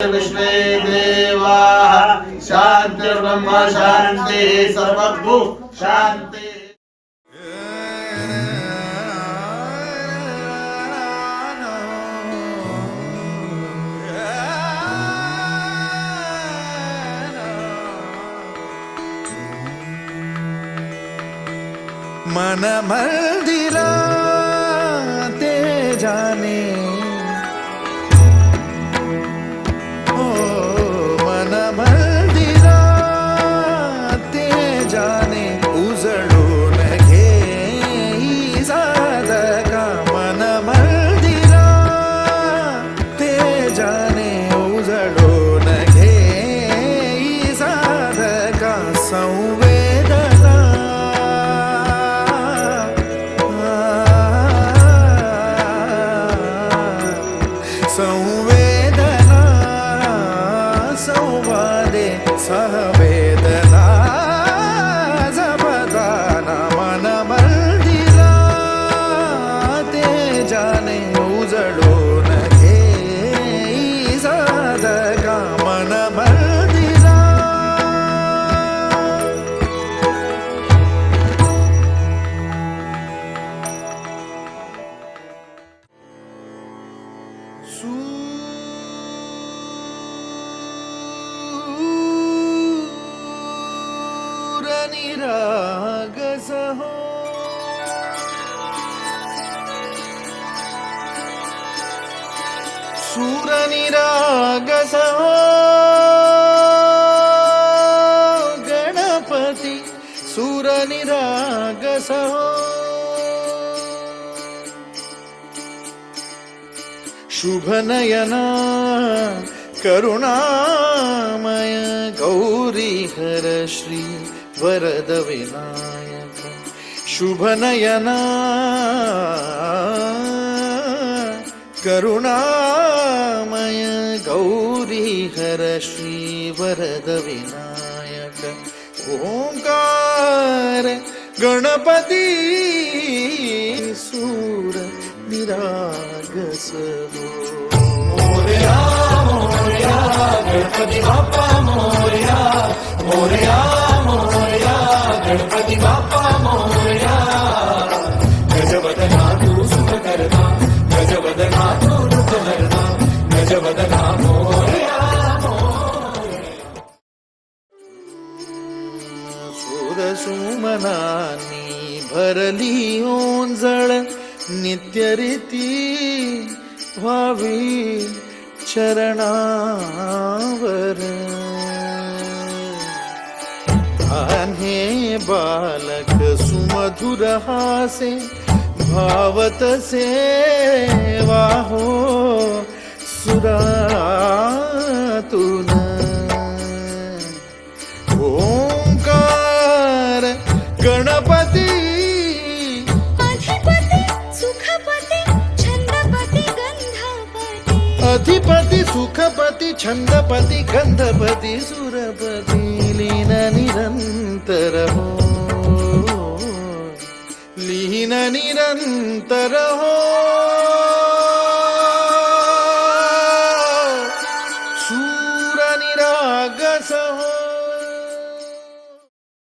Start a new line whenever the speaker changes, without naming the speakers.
विश्वे देवाः शान्तिर्ब्रह्म शान्ति सर्वभू शान्ति।
मन मंदिरा ते जाने ओ मन मंदिरा ते जाने उजळून घे साधका मन मंदिरा ते जाने उजळून घे साधका संवेदना संवेदना संवादे सहवेदना जपदाना मन मंदिरा ते जाने उजळून घे साधका मन मंदिरा निरागसहो सूरनिरागसहो गणपति सूरनिरागसहो शुभनयना करुणामय गौरीहर श्री वरद विनायक शुभनयना करुणामय गौरीहर श्री वरद विनायक ओंकार गणपती सूर निरागस हो मोरया मोरया गणपती बाप्पा मोरया मोरया मोरया गणपती बाप्पा मोरया गजवदना तू सुख करता गजवदना तू दुःख हरता गजवदना मोरया सुरसुमनानी भरली ओंजळ नित्यरीती व्हावी चरणावर आन्हे बालक सुमधुर हासे भावतसे वाहो सुरातून ओंकार गणपती अधिपति सुखपति छंदपति गंधपति सुरपति लीन निरंतर हो लीन निरंतर हो